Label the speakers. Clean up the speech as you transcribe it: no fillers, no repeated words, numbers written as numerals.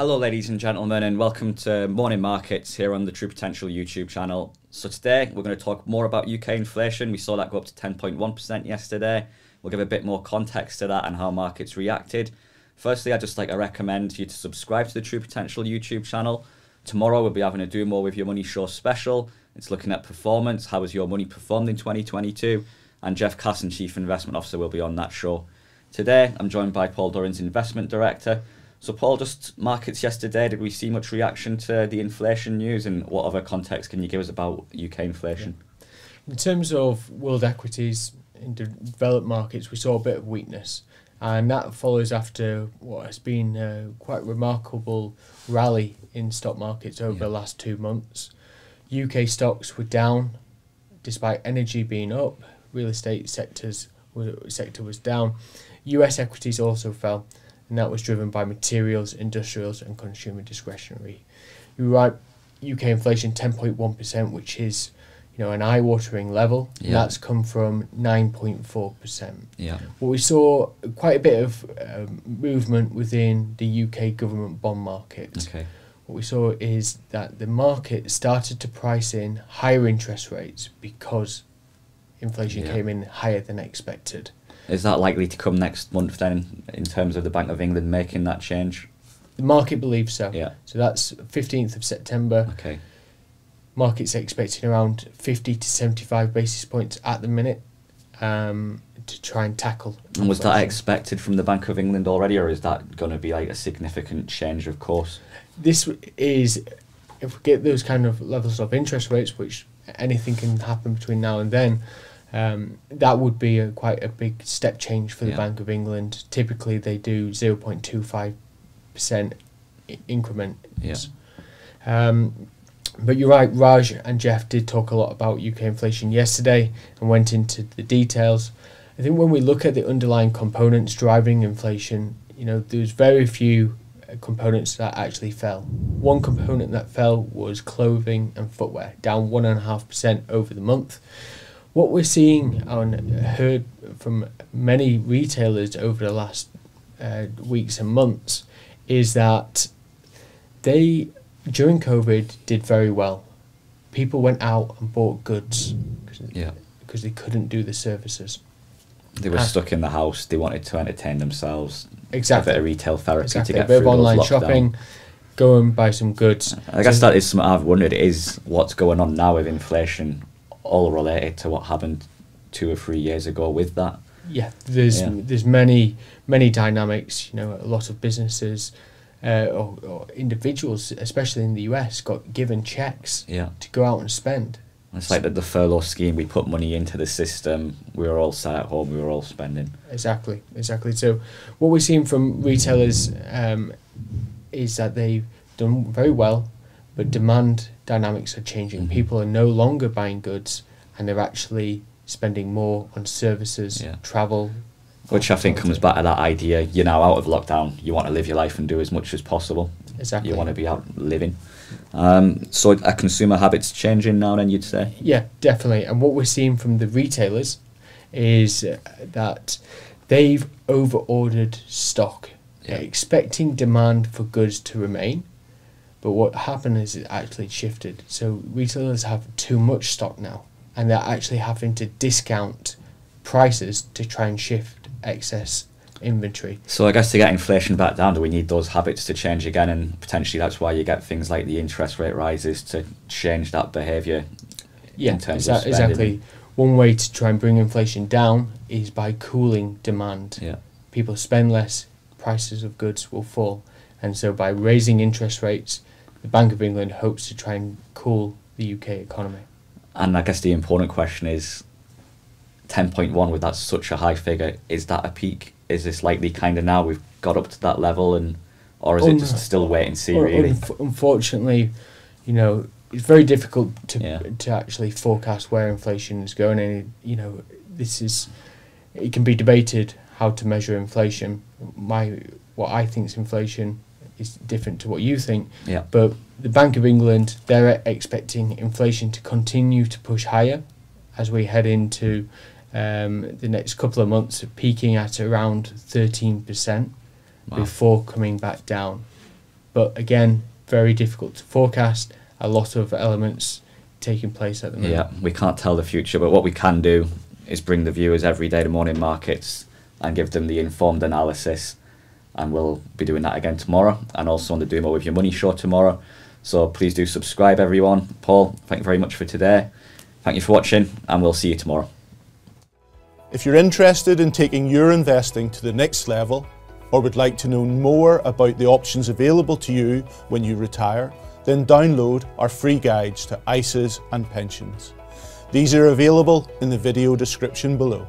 Speaker 1: Hello ladies and gentlemen, and welcome to Morning Markets here on the True Potential YouTube channel. So today we're going to talk more about UK inflation. We saw that go up to 10.1% yesterday. We'll give a bit more context to that and how markets reacted. Firstly, I'd just like to recommend you to subscribe to the True Potential YouTube channel. Tomorrow we'll be having a Do More With Your Money show special. It's looking at performance, how has your money performed in 2022, and Jeff Casson, Chief Investment Officer, will be on that show. Today I'm joined by Paul Durrans, Investment Director. So Paul, just markets yesterday, did we see much reaction to the inflation news, and what other context can you give us about UK inflation?
Speaker 2: In terms of world equities in developed markets, we saw a bit of weakness, and that follows after what has been a quite remarkable rally in stock markets over the last 2 months. UK stocks were down despite energy being up, real estate sector was down. US equities also fell, and that was driven by materials, industrials and consumer discretionary. You're right, UK inflation 10.1%, which is an eye-watering level. Yeah. And that's come from 9.4%.
Speaker 1: Yeah.
Speaker 2: What we saw quite a bit of movement within the UK government bond market.
Speaker 1: Okay.
Speaker 2: What we saw is that the market started to price in higher interest rates because inflation came in higher than expected.
Speaker 1: Is that likely to come next month then, in terms of the Bank of England making that change?
Speaker 2: The market believes so.
Speaker 1: Yeah.
Speaker 2: So that's 15th of September.
Speaker 1: Okay.
Speaker 2: Market's expecting around 50 to 75 basis points at the minute to try and tackle.
Speaker 1: And was that expected from the Bank of England already, or is that going to be like a significant change of course?
Speaker 2: This is, if we get those kind of levels of interest rates, which anything can happen between now and then, that would be quite a big step change for the Bank of England. Typically they do 0.25% increments. But you're right, Raj and Jeff did talk a lot about UK inflation yesterday and went into the details. I think when we look at the underlying components driving inflation, there's very few components that actually fell. One component that fell was clothing and footwear, down 1.5% over the month. What we're seeing and heard from many retailers over the last weeks and months is that they, during COVID, did very well. People went out and bought goods because they couldn't do the services.
Speaker 1: They were stuck in the house. They wanted to entertain themselves.
Speaker 2: Exactly.
Speaker 1: A bit of retail therapy to get
Speaker 2: a bit
Speaker 1: through
Speaker 2: of online
Speaker 1: those
Speaker 2: shopping, go and buy some goods.
Speaker 1: I guess that is something I've wondered, is what's going on now with inflation, all related to what happened 2 or 3 years ago with that.
Speaker 2: There's many dynamics. A lot of businesses or individuals, especially in the US, got given checks to go out and spend.
Speaker 1: It's like the furlough scheme. We put money into the system. We were all sat at home. We were all spending.
Speaker 2: Exactly. So what we're seeing from retailers is that they've done very well, but demand dynamics are changing. People are no longer buying goods, and they're actually spending more on services, travel.
Speaker 1: Which I think comes back to that idea, you're now out of lockdown, you want to live your life and do as much as possible.
Speaker 2: Exactly.
Speaker 1: You want to be out living. So are consumer habits changing now then, you'd say?
Speaker 2: Yeah, definitely. And what we're seeing from the retailers is that they've over-ordered stock, expecting demand for goods to remain. But what happened is it actually shifted. So retailers have too much stock now, and they're actually having to discount prices to try and shift excess inventory.
Speaker 1: So I guess to get inflation back down, do we need those habits to change again? And potentially that's why you get things like the interest rate rises to change that behaviour in terms of spending.
Speaker 2: Exactly. One way to try and bring inflation down is by cooling demand. People spend less, prices of goods will fall. And so by raising interest rates, the Bank of England hopes to try and cool the UK economy.
Speaker 1: And I guess the important question is, 10.1, with that such a high figure, is that a peak? Is this likely kind of now we've got up to that level, or is it just still wait and see really?
Speaker 2: Unfortunately, it's very difficult to actually forecast where inflation is going, and it can be debated how to measure inflation. What I think is inflation is different to what you think. But the Bank of England, they're expecting inflation to continue to push higher as we head into the next couple of months, peaking at around 13% before coming back down. but again, very difficult to forecast. A lot of elements taking place at the moment.
Speaker 1: Yeah, we can't tell the future, but what we can do is bring the viewers every day to morning markets and give them the informed analysis. And we'll be doing that again tomorrow, and also on the Do More With Your Money show tomorrow. So please do subscribe, everyone. Paul, thank you very much for today. Thank you for watching, and we'll see you tomorrow.
Speaker 3: If you're interested in taking your investing to the next level, or would like to know more about the options available to you when you retire, then download our free guides to ISAs and pensions. These are available in the video description below.